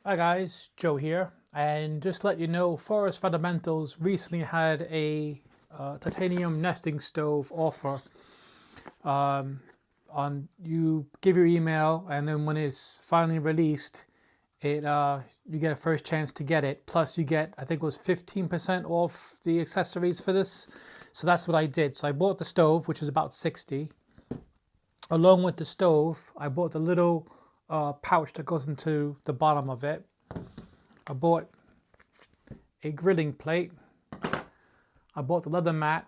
Hi guys, Joe here, and just to let you know, Forest Fundamentals recently had a titanium nesting stove offer. You give your email, and then when it's finally released, you get a first chance to get it. Plus, you get, I think it was 15% off the accessories for this. So that's what I did. So I bought the stove, which is about 60. Along with the stove, I bought the little pouch that goes into the bottom of it. I bought a grilling plate. I bought the leather mat.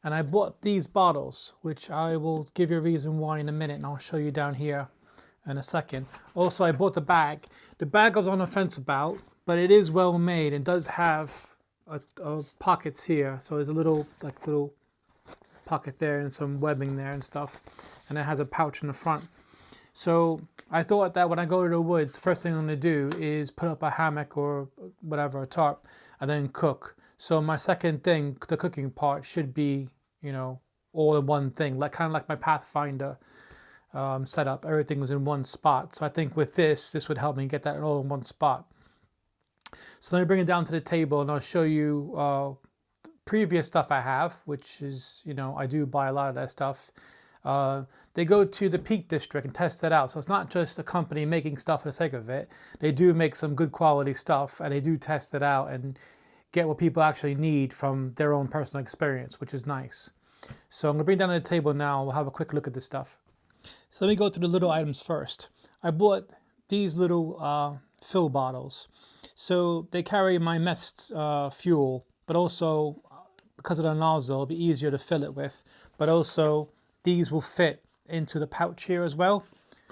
And I bought these bottles, which I will give you a reason why in a minute, and I'll show you down here in a second. Also, I bought the bag. The bag I was on the fence about, but it is well made and does have pockets here. So there's a little pocket there and some webbing there and stuff. And it has a pouch in the front. So I thought that when I go to the woods, the first thing I'm going to do is put up a hammock or whatever, a tarp, and then cook. So my second thing, the cooking part, should be, you know, all in one thing, like kind of like my Pathfinder setup. Everything was in one spot. So I think with this would help me get that all in one spot. So let me bring it down to the table and I'll show you previous stuff I have, which is, you know, I do buy a lot of that stuff. They go to the Peak District and test that out. So it's not just a company making stuff for the sake of it. They do make some good quality stuff and they do test it out and get what people actually need from their own personal experience, which is nice. So I'm going to bring it down to the table now. We'll have a quick look at this stuff. So let me go to the little items first. I bought these little fill bottles. So they carry my meth fuel, but also because of the nozzle, it'll be easier to fill it with. But also these will fit into the pouch here as well.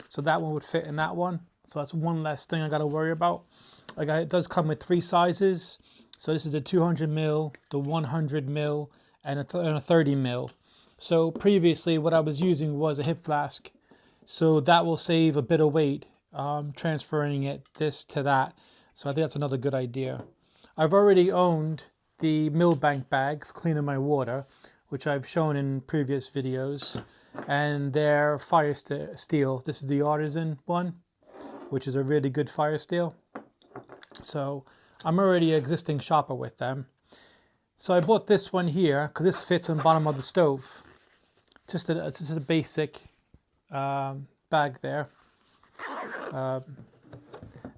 So that one would fit in that one. So that's one less thing I got to worry about. It does come with 3 sizes. So this is the 200 ml, the 100 ml, and a 30 ml. So previously what I was using was a hip flask. So that will save a bit of weight, transferring this to that. So I think that's another good idea. I've already owned the Millbank bag for cleaning my water, which I've shown in previous videos. And they're fire steel. This is the Artisan one, which is a really good fire steel. So I'm already an existing shopper with them. So I bought this one here because this fits on the bottom of the stove. Just a basic bag there.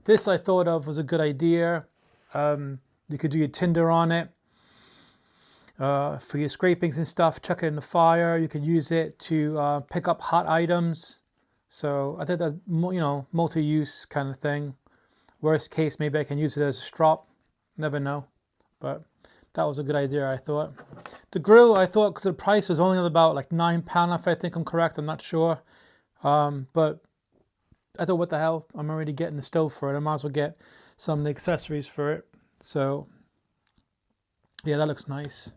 This I thought of was a good idea. You could do your tinder on it. For your scrapings and stuff, chuck it in the fire. You can use it to pick up hot items. So I think that, you know, multi-use kind of thing. Worst case, maybe I can use it as a strop. Never know. But that was a good idea, I thought. The grill, I thought, because the price was only about like £9, if I think I'm correct. I'm not sure. But I thought, what the hell? I'm already getting the stove for it. I might as well get some of the accessories for it. So yeah, that looks nice.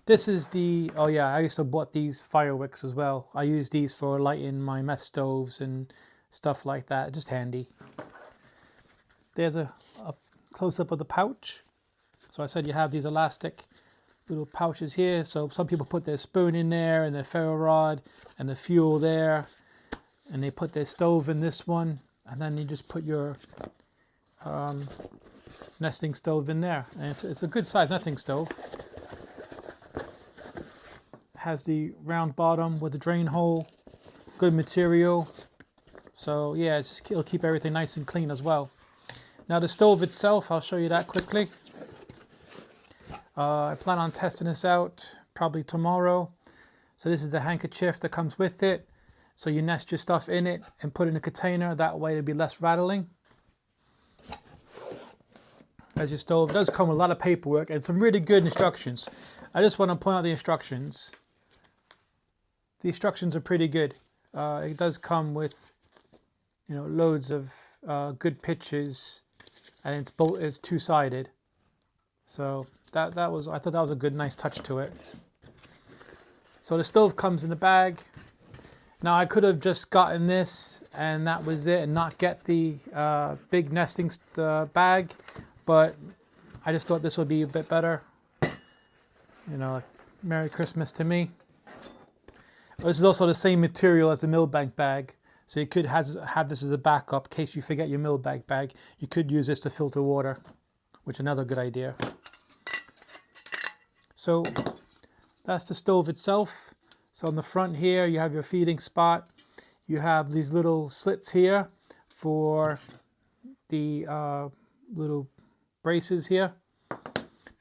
This is the, oh yeah, I used to bought these fire wicks as well. I use these for lighting my meth stoves and stuff like that. Just handy. There's a close-up of the pouch. So I said you have these elastic little pouches here. So some people put their spoon in there and their ferro rod and the fuel there. And they put their stove in this one. And then you just put your nesting stove in there. And it's a good size nesting stove. It has the round bottom with the drain hole. Good material. So yeah, it'll keep everything nice and clean as well. Now the stove itself, I'll show you that quickly. I plan on testing this out probably tomorrow. So this is the handkerchief that comes with it. So you nest your stuff in it and put it in a container. That way it'll be less rattling. As your stove, it does come with a lot of paperwork and some really good instructions. I just want to point out the instructions. The instructions are pretty good. It does come with, you know, loads of good pictures. And it's two-sided, so I thought that was a good, nice touch to it. So the stove comes in the bag. Now I could have just gotten this and that was it, and not get the big nesting bag, but I just thought this would be a bit better. You know, like Merry Christmas to me. This is also the same material as the Millbank bag, So you could have this as a backup in case you forget your mill bag. You could use this to filter water, which is another good idea. So that's the stove itself. So on the front here, you have your feeding spot. You have these little slits here for the little braces here.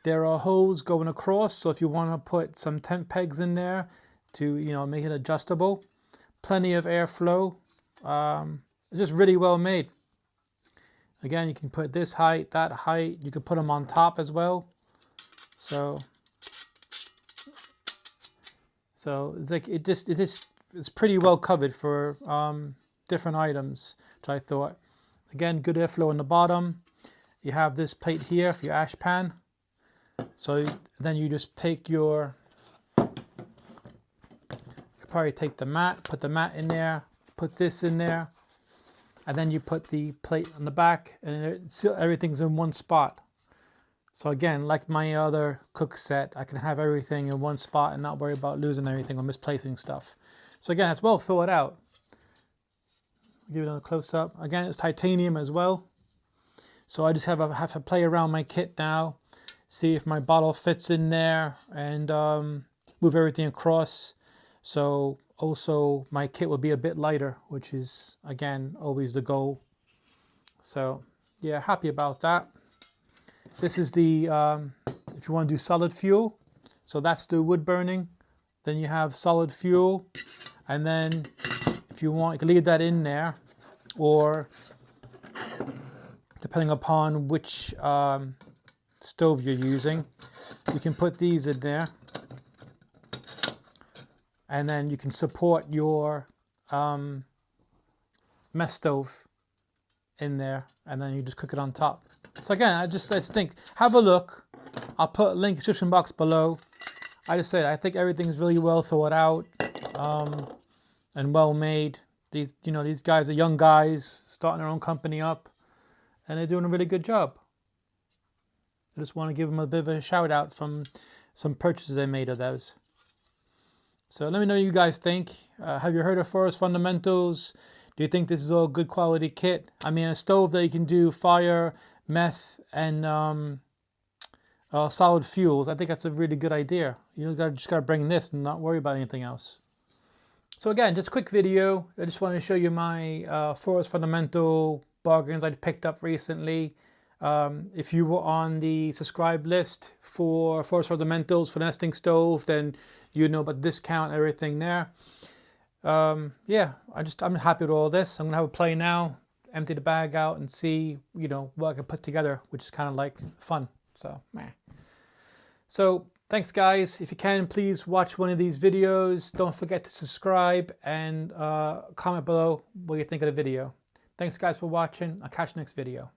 There are holes going across, so if you want to put some tent pegs in there to, you know, make it adjustable. Plenty of airflow. It's just really well made. Again, you can put this height, that height. You can put them on top as well. So it's like it's pretty well covered for different items, which I thought. Again, good airflow on the bottom. You have this plate here for your ash pan. So then you just take your, you could probably take the mat, put the mat in there, put this in there, and then you put the plate on the back, and everything's in one spot. So again, like my other cook set, I can have everything in one spot and not worry about losing everything or misplacing stuff. So again, it's well thought out. Give it another close up. Again, it's titanium as well. So I just have to play around my kit now, see if my bottle fits in there, and move everything across. So also my kit will be a bit lighter, which is, again, always the goal. So yeah, happy about that. This is the, if you want to do solid fuel, so that's the wood burning. Then you have solid fuel, and then if you want, you can leave that in there, or depending upon which stove you're using, you can put these in there, and then you can support your mess stove in there, and then you just cook it on top. So again, I just think, have a look. I'll put a link in the description box below. I just said, I think everything's really well thought out and well made. These guys are young guys starting their own company up, and they're doing a really good job. I just want to give them a bit of a shout out from some purchases I made of those. So let me know what you guys think. Have you heard of Forest Fundamentals? Do you think this is all good quality kit? I mean, a stove that you can do fire, meth, and solid fuels. I think that's a really good idea. You just gotta bring this and not worry about anything else. So again, just a quick video. I just wanted to show you my Forest Fundamental bargains I picked up recently. If you were on the subscribe list for Forest Fundamentals for the nesting stove, then you know about the discount, everything there. Yeah, I'm happy with all this. I'm gonna have a play now, empty the bag out, and see what I can put together, which is kind of like fun. So so thanks guys. If you can, please watch one of these videos. Don't forget to subscribe and comment below what you think of the video. Thanks guys for watching. I'll catch you next video.